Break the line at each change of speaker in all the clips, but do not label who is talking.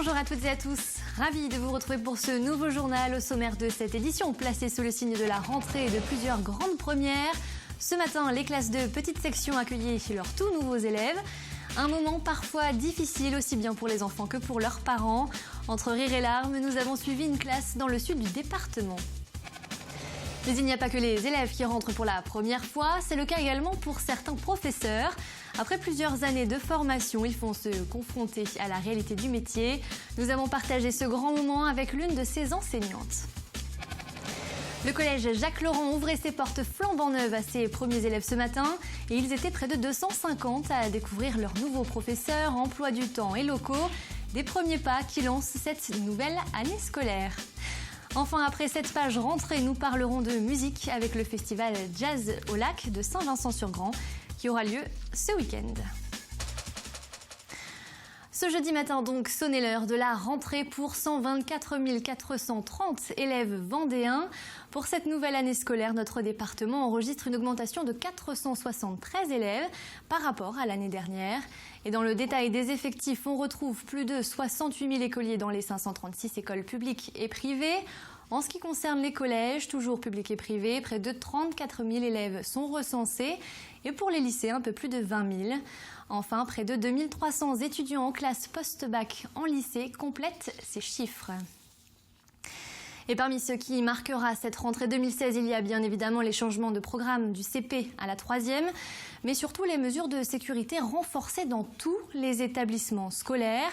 Bonjour à toutes et à tous, ravi de vous retrouver pour ce nouveau journal. Au sommaire de cette édition, placé sous le signe de la rentrée et de plusieurs grandes premières. Ce matin, les classes de petite section accueillaient leurs tout nouveaux élèves. Un moment parfois difficile, aussi bien pour les enfants que pour leurs parents. Entre rire et larmes, nous avons suivi une classe dans le sud du département. Mais il n'y a pas que les élèves qui rentrent pour la première fois, c'est le cas également pour certains professeurs. Après plusieurs années de formation, ils vont se confronter à la réalité du métier. Nous avons partagé ce grand moment avec l'une de ces enseignantes. Le collège Jacques-Laurent ouvrait ses portes flambant neuves à ses premiers élèves ce matin. Et ils étaient près de 250 à découvrir leurs nouveaux professeurs, emploi du temps et locaux. Des premiers pas qui lancent cette nouvelle année scolaire. Enfin, après cette page rentrée, nous parlerons de musique avec le festival Jazz au Lac de Saint-Vincent-sur-Grand qui aura lieu ce week-end. Ce jeudi matin donc, sonnait l'heure de la rentrée pour 124 430 élèves vendéens. Pour cette nouvelle année scolaire, notre département enregistre une augmentation de 473 élèves par rapport à l'année dernière. Et dans le détail des effectifs, on retrouve plus de 68 000 écoliers dans les 536 écoles publiques et privées. En ce qui concerne les collèges, toujours publics et privés, près de 34 000 élèves sont recensés. Et pour les lycées, un peu plus de 20 000. Enfin, près de 2300 étudiants en classe post-bac en lycée complètent ces chiffres. Et parmi ceux qui marquera cette rentrée 2016, il y a bien évidemment les changements de programme du CP à la 3e, mais surtout les mesures de sécurité renforcées dans tous les établissements scolaires.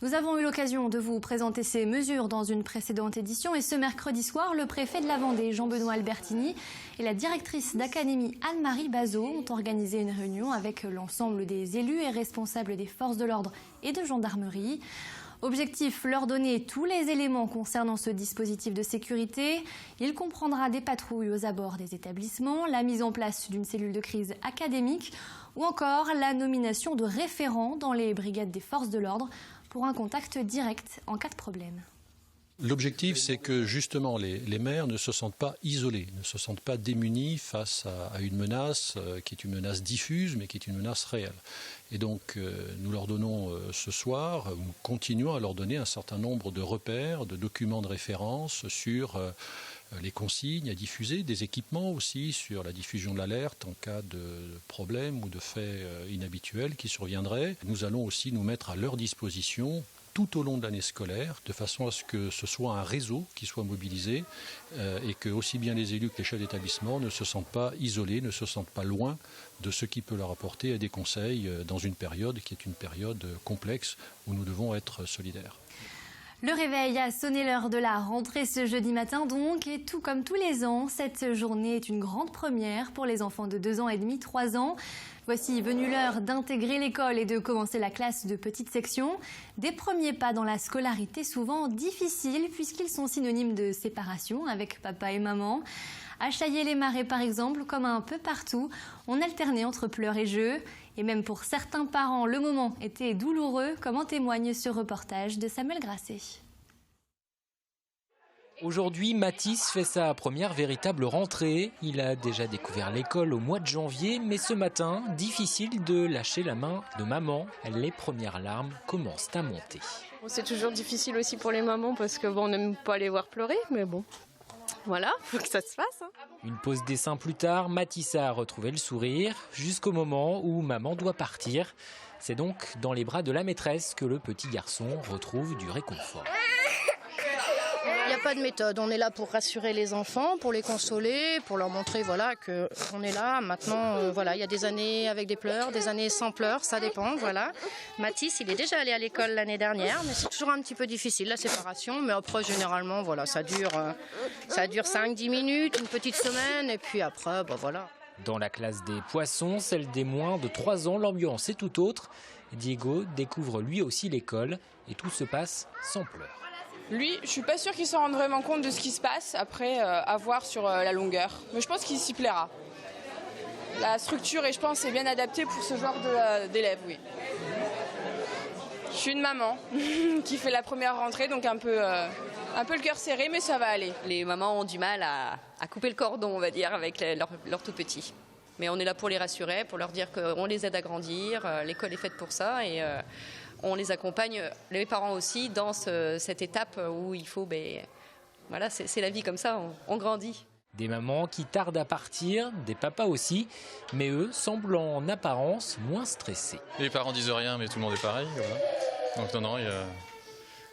Nous avons eu l'occasion de vous présenter ces mesures dans une précédente édition et ce mercredi soir, le préfet de la Vendée, Jean-Benoît Albertini, et la directrice d'académie Anne-Marie Bazot ont organisé une réunion avec l'ensemble des élus et responsables des forces de l'ordre et de gendarmerie. Objectif, leur donner tous les éléments concernant ce dispositif de sécurité. Il comprendra des patrouilles aux abords des établissements, la mise en place d'une cellule de crise académique ou encore la nomination de référents dans les brigades des forces de l'ordre pour un contact direct en cas de problème.
L'objectif, c'est que justement les maires ne se sentent pas isolés, ne se sentent pas démunis face à une menace qui est une menace diffuse, mais qui est une menace réelle. Et donc, nous leur donnons ce soir, nous continuons à leur donner un certain nombre de repères, de documents de référence sur les consignes à diffuser, des équipements aussi sur la diffusion de l'alerte en cas de problème ou de faits inhabituels qui surviendraient. Nous allons aussi nous mettre à leur disposition tout au long de l'année scolaire, de façon à ce que ce soit un réseau qui soit mobilisé et que aussi bien les élus que les chefs d'établissement ne se sentent pas isolés, ne se sentent pas loin de ce qui peut leur apporter des conseils dans une période qui est une période complexe où nous devons être solidaires.
Le réveil a sonné l'heure de la rentrée ce jeudi matin donc, et tout comme tous les ans, cette journée est une grande première pour les enfants de 2 ans et demi, 3 ans. Voici venue l'heure d'intégrer l'école et de commencer la classe de petite section. Des premiers pas dans la scolarité souvent difficiles puisqu'ils sont synonymes de séparation avec papa et maman. À Chaillé-les-Marais par exemple, comme un peu partout, on alternait entre pleurs et jeux. Et même pour certains parents, le moment était douloureux, comme en témoigne ce reportage de Samuel Grasset.
Aujourd'hui, Mathis fait sa première véritable rentrée. Il a déjà découvert l'école au mois de janvier, mais ce matin, difficile de lâcher la main de maman. Les premières larmes commencent à monter.
C'est toujours difficile aussi pour les mamans parce que on n'aime pas les voir pleurer, mais bon. Voilà, faut que ça se fasse.
Une pause dessin plus tard, Mathis a retrouvé le sourire jusqu'au moment où maman doit partir. C'est donc dans les bras de la maîtresse que le petit garçon retrouve du réconfort.
Il n'y a pas de méthode, on est là pour rassurer les enfants, pour les consoler, pour leur montrer voilà, qu'on est là. Maintenant, voilà, il y a des années avec des pleurs, des années sans pleurs, ça dépend. Voilà. Mathis, il est déjà allé à l'école l'année dernière, mais c'est toujours un petit peu difficile la séparation. Mais après, généralement, voilà, ça dure 5-10 minutes, une petite semaine, et puis après, voilà.
Dans la classe des poissons, celle des moins de 3 ans, l'ambiance est tout autre. Diego découvre lui aussi l'école et tout se passe sans pleurs.
Lui, je suis pas sûre qu'il s'en rende vraiment compte de ce qui se passe, après à voir sur la longueur. Mais je pense qu'il s'y plaira. La structure, je pense, est bien adaptée pour ce genre d'élèves, oui. Je suis une maman qui fait la première rentrée, donc un peu le cœur serré, mais ça va aller.
Les mamans ont du mal à couper le cordon, on va dire, avec leurs tout petits. Mais on est là pour les rassurer, pour leur dire qu'on les aide à grandir, l'école est faite pour ça et on les accompagne, les parents aussi, dans cette étape où il faut, voilà, c'est la vie comme ça, on grandit.
Des mamans qui tardent à partir, des papas aussi, mais eux semblent en apparence moins stressés.
Les parents disent rien, mais tout le monde est pareil. Voilà. Donc non,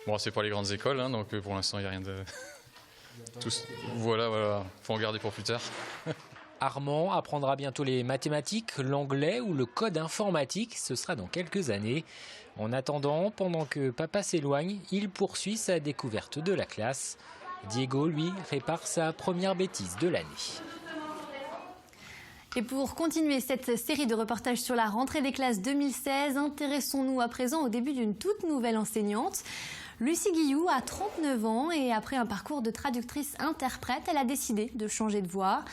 bon, c'est pas les grandes écoles, hein, donc pour l'instant il n'y a rien de... Voilà, faut en garder pour plus tard.
Armand apprendra bientôt les mathématiques, l'anglais ou le code informatique, ce sera dans quelques années. En attendant, pendant que papa s'éloigne, il poursuit sa découverte de la classe. Diego, lui, répare sa première bêtise de l'année.
Et pour continuer cette série de reportages sur la rentrée des classes 2016, intéressons-nous à présent au début d'une toute nouvelle enseignante. Lucie Guillou a 39 ans et après un parcours de traductrice-interprète, elle a décidé de changer de voie.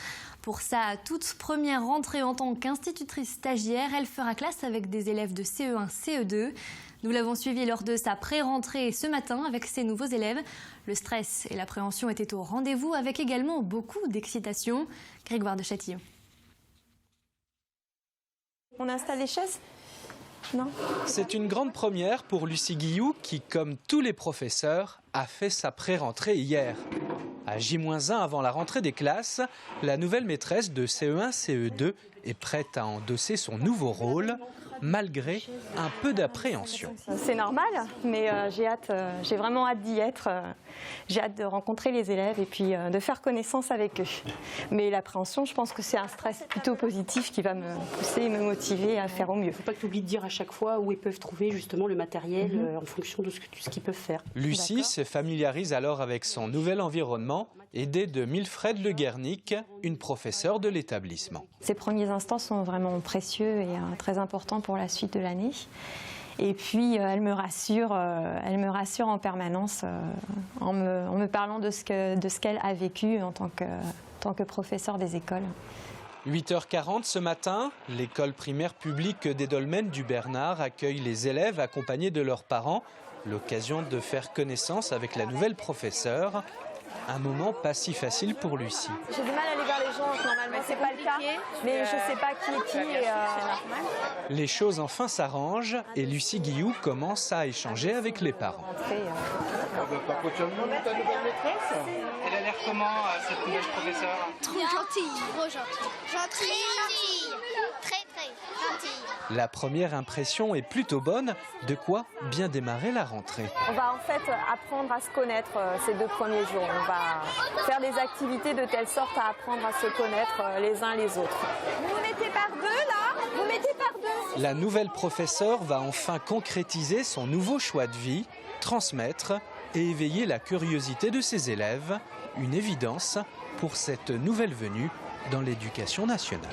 Pour sa toute première rentrée en tant qu'institutrice stagiaire, elle fera classe avec des élèves de CE1, CE2. Nous l'avons suivie lors de sa pré-rentrée ce matin avec ses nouveaux élèves. Le stress et l'appréhension étaient au rendez-vous avec également beaucoup d'excitation. Grégoire de Châtillon.
On installe les chaises ? Non.
C'est une grande première pour Lucie Guillou qui, comme tous les professeurs, a fait sa pré-rentrée hier. À J-1 avant la rentrée des classes, la nouvelle maîtresse de CE1, CE2 est prête à endosser son nouveau rôle, malgré un peu d'appréhension.
C'est normal, mais j'ai vraiment hâte d'y être. J'ai hâte de rencontrer les élèves et puis de faire connaissance avec eux. Mais l'appréhension, je pense que c'est un stress plutôt positif qui va me pousser et me motiver à faire au mieux.
Il ne faut pas que tu oublies de dire à chaque fois où ils peuvent trouver justement le matériel en fonction de ce qu'ils peuvent faire.
Lucie se familiarise alors avec son nouvel environnement, aidée de Milfred Le Guernic, une professeure de l'établissement.
Ces premiers instants sont vraiment précieux et très importants pour la suite de l'année. Et puis elle me rassure en permanence en me parlant de ce qu'elle a vécu en tant que professeure des écoles.
8h40 ce matin, l'école primaire publique des Dolmens du Bernard accueille les élèves accompagnés de leurs parents. L'occasion de faire connaissance avec la nouvelle professeure. Un moment pas si facile pour Lucie.
J'ai du mal à aller vers les gens, normalement c'est pas le cas, mais je sais pas qui est qui.
Les choses enfin s'arrangent et Lucie Guillou commence à échanger avec les parents.
Elle a l'air comment, cette nouvelle professeure?
Trop gentille. Trop gentille. Gentille. Très gentille.
La première impression est plutôt bonne, de quoi bien démarrer la rentrée.
On va en fait apprendre à se connaître ces 2 premiers jours. On va faire des activités de telle sorte à apprendre à se connaître les uns les autres. Vous vous mettez par 2 là? Vous mettez par 2?
La nouvelle professeure va enfin concrétiser son nouveau choix de vie, transmettre et éveiller la curiosité de ses élèves. Une évidence pour cette nouvelle venue dans l'éducation nationale.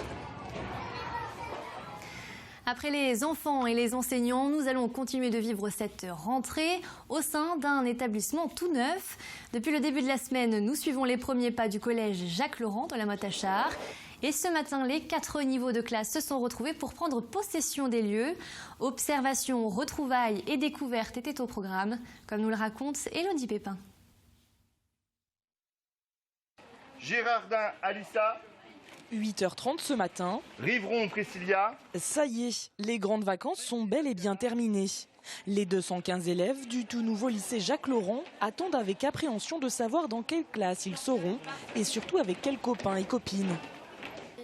Après les enfants et les enseignants, nous allons continuer de vivre cette rentrée au sein d'un établissement tout neuf. Depuis le début de la semaine, nous suivons les premiers pas du collège Jacques-Laurent dans la Motte-à-Char. Et ce matin, les 4 niveaux de classe se sont retrouvés pour prendre possession des lieux. Observation, retrouvailles et découvertes étaient au programme, comme nous le raconte Élodie Pépin.
Gérardin, Alissa.
8h30 ce matin.
Rivron, Priscilla.
Ça y est, les grandes vacances sont bel et bien terminées. Les 215 élèves du tout nouveau lycée Jacques-Laurent attendent avec appréhension de savoir dans quelle classe ils seront et surtout avec quels copains et copines.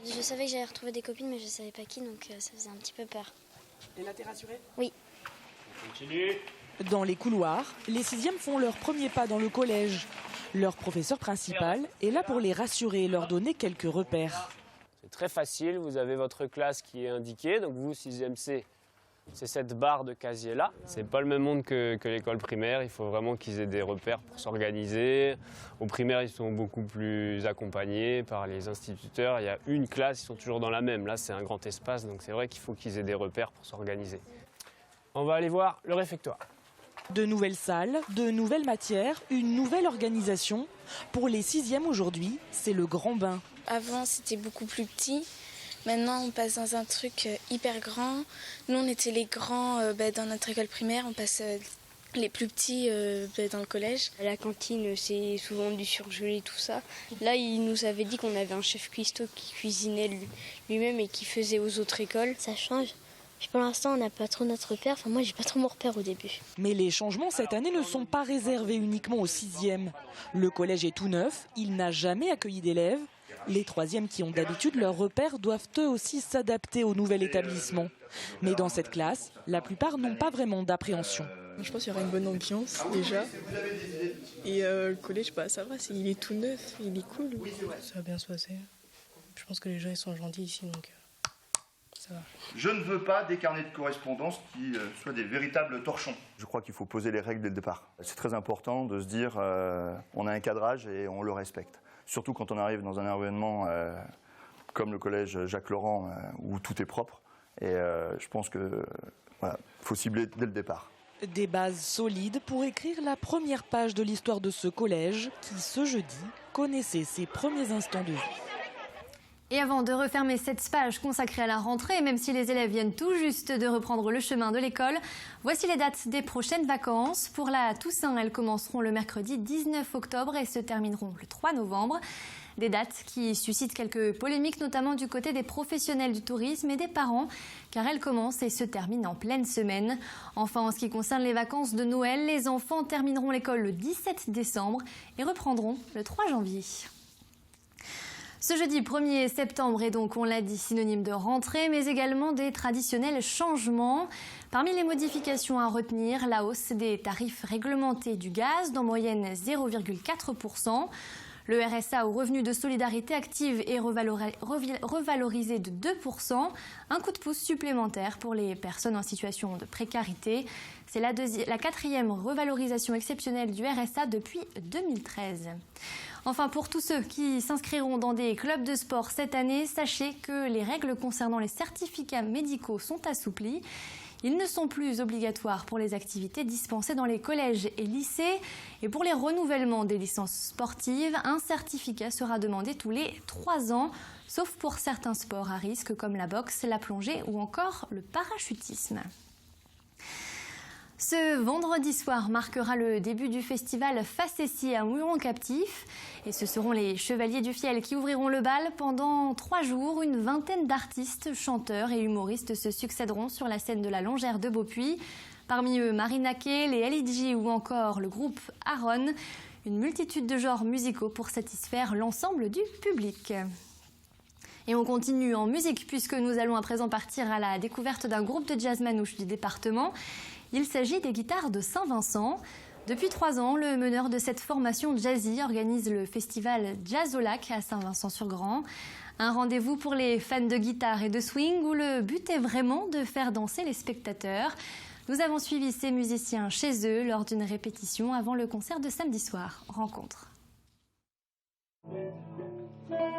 Je savais que j'allais retrouver des copines, mais je ne savais pas qui, donc ça faisait un petit peu peur.
Et là, t'es rassurée?
Oui.
Continue.
Dans les couloirs, les 6e font leur premier pas dans le collège. Leur professeur principal est là pour les rassurer et leur donner quelques repères.
C'est très facile, vous avez votre classe qui est indiquée, donc vous, 6e C, c'est cette barre de casier-là. C'est pas le même monde que l'école primaire, il faut vraiment qu'ils aient des repères pour s'organiser. Au primaire, ils sont beaucoup plus accompagnés par les instituteurs. Il y a une classe, ils sont toujours dans la même. Là, c'est un grand espace, donc c'est vrai qu'il faut qu'ils aient des repères pour s'organiser. On va aller voir le réfectoire.
De nouvelles salles, de nouvelles matières, une nouvelle organisation. Pour les 6e aujourd'hui, c'est le grand bain.
Avant, c'était beaucoup plus petit. Maintenant, on passe dans un truc hyper grand. Nous, on était les grands dans notre école primaire. On passe les plus petits dans le collège.
À la cantine, c'est souvent du surgelé, tout ça. Là, il nous avait dit qu'on avait un chef cuistot qui cuisinait lui-même et qui faisait aux autres écoles.
Ça change.
Puis pour l'instant, on n'a pas trop notre repère. Enfin, moi, j'ai pas trop mon repère au début.
Mais les changements cette année ne sont pas réservés uniquement aux 6e. Le collège est tout neuf, il n'a jamais accueilli d'élèves. Les 3e qui ont d'habitude leur repère doivent eux aussi s'adapter au nouvel établissement. Mais dans cette classe, la plupart n'ont pas vraiment d'appréhension.
Je pense qu'il y aura une bonne ambiance déjà. Et le collège, ça va, il est tout neuf, il est cool.
Ça va bien se passer. Je pense que les gens ils sont gentils ici, donc ça va.
Je ne veux pas des carnets de correspondance qui soient des véritables torchons.
Je crois qu'il faut poser les règles dès le départ. C'est très important de se dire on a un cadrage et on le respecte. Surtout quand on arrive dans un environnement comme le collège Jacques-Laurent où tout est propre. Et je pense que voilà, faut cibler dès le départ.
Des bases solides pour écrire la première page de l'histoire de ce collège qui, ce jeudi, connaissait ses premiers instants de vie.
Et avant de refermer cette page consacrée à la rentrée, même si les élèves viennent tout juste de reprendre le chemin de l'école, voici les dates des prochaines vacances. Pour la Toussaint, elles commenceront le mercredi 19 octobre et se termineront le 3 novembre. Des dates qui suscitent quelques polémiques, notamment du côté des professionnels du tourisme et des parents, car elles commencent et se terminent en pleine semaine. Enfin, en ce qui concerne les vacances de Noël, les enfants termineront l'école le 17 décembre et reprendront le 3 janvier. Ce jeudi 1er septembre est donc, on l'a dit, synonyme de rentrée, mais également des traditionnels changements. Parmi les modifications à retenir, la hausse des tarifs réglementés du gaz, d'en moyenne 0,4%. Le RSA au revenu de solidarité active est revalorisé de 2%. Un coup de pouce supplémentaire pour les personnes en situation de précarité. C'est la 4e revalorisation exceptionnelle du RSA depuis 2013. Enfin, pour tous ceux qui s'inscriront dans des clubs de sport cette année, sachez que les règles concernant les certificats médicaux sont assouplies. Ils ne sont plus obligatoires pour les activités dispensées dans les collèges et lycées. Et pour les renouvellements des licences sportives, un certificat sera demandé tous les 3 ans, sauf pour certains sports à risque comme la boxe, la plongée ou encore le parachutisme. Ce vendredi soir marquera le début du festival Facéties à Mouilleron-Captif. Et ce seront les Chevaliers du Fiel qui ouvriront le bal. Pendant 3 jours, une vingtaine d'artistes, chanteurs et humoristes se succéderont sur la scène de la Longère de Beaupuy. Parmi eux, Marina Kaye, les LG ou encore le groupe Aaron. Une multitude de genres musicaux pour satisfaire l'ensemble du public. Et on continue en musique puisque nous allons à présent partir à la découverte d'un groupe de jazz manouche du département. Il s'agit des Guitares de Saint-Vincent. Depuis 3 ans, le meneur de cette formation jazzy organise le festival Jazz au Lac à Saint-Vincent-sur-Grand. Un rendez-vous pour les fans de guitare et de swing où le but est vraiment de faire danser les spectateurs. Nous avons suivi ces musiciens chez eux lors d'une répétition avant le concert de samedi soir. Rencontre.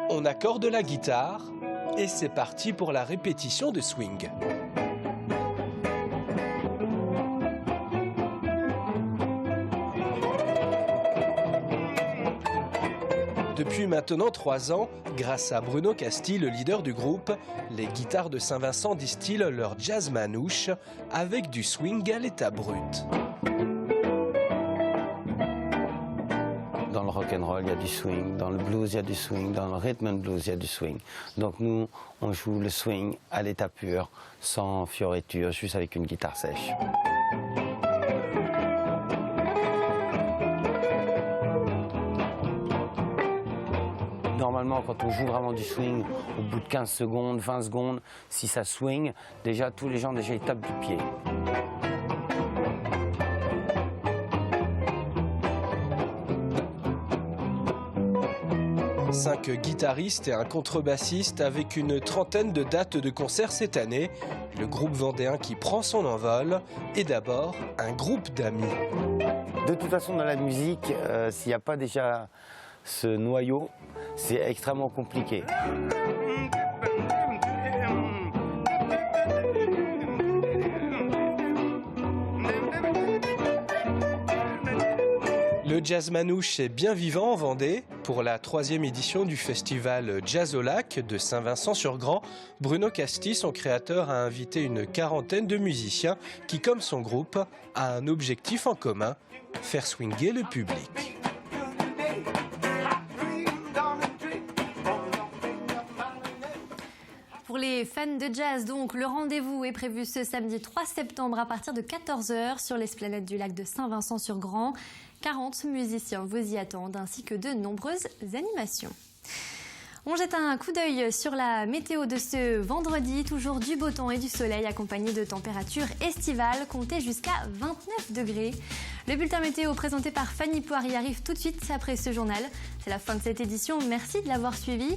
On accorde la guitare et c'est parti pour la répétition de swing. Depuis maintenant 3 ans, grâce à Bruno Casti, le leader du groupe, les Guitares de Saint-Vincent distillent leur jazz manouche avec du swing à l'état brut.
Dans le rock'n'roll, il y a du swing, dans le blues, il y a du swing, dans le rhythm and blues, il y a du swing. Donc nous, on joue le swing à l'état pur, sans fioritures, juste avec une guitare sèche. Normalement, quand on joue vraiment du swing, au bout de 15 secondes, 20 secondes, si ça swing, déjà tous les gens ils tapent du pied.
Cinq guitaristes et un contrebassiste avec une trentaine de dates de concerts cette année. Le groupe vendéen qui prend son envol est d'abord un groupe d'amis.
De toute façon, dans la musique, s'il n'y a pas déjà ce noyau, c'est extrêmement compliqué.
Le jazz manouche est bien vivant en Vendée. Pour la 3e édition du festival Jazz au Lac de Saint-Vincent-sur-Grand, Bruno Casti, son créateur, a invité une quarantaine de musiciens qui, comme son groupe, a un objectif en commun, faire swinguer le public.
Pour Pour les fans de jazz, donc, le rendez-vous est prévu ce samedi 3 septembre à partir de 14h sur l'esplanade du lac de Saint-Vincent-sur-Grand. 40 musiciens vous y attendent, ainsi que de nombreuses animations. On jette un coup d'œil sur la météo de ce vendredi. Toujours du beau temps et du soleil accompagné de températures estivales comptées jusqu'à 29 degrés. Le bulletin météo présenté par Fanny Poirier arrive tout de suite après ce journal. C'est la fin de cette édition. Merci de l'avoir suivi.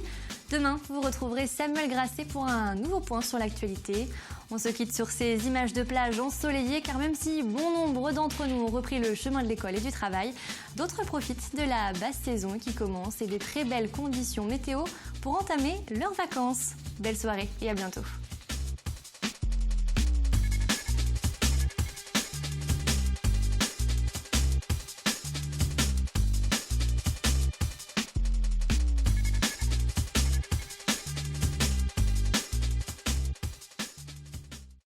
Demain, vous retrouverez Samuel Grasset pour un nouveau point sur l'actualité. On se quitte sur ces images de plage ensoleillées car même si bon nombre d'entre nous ont repris le chemin de l'école et du travail, d'autres profitent de la basse saison qui commence et des très belles conditions météo pour entamer leurs vacances. Belle soirée et à bientôt.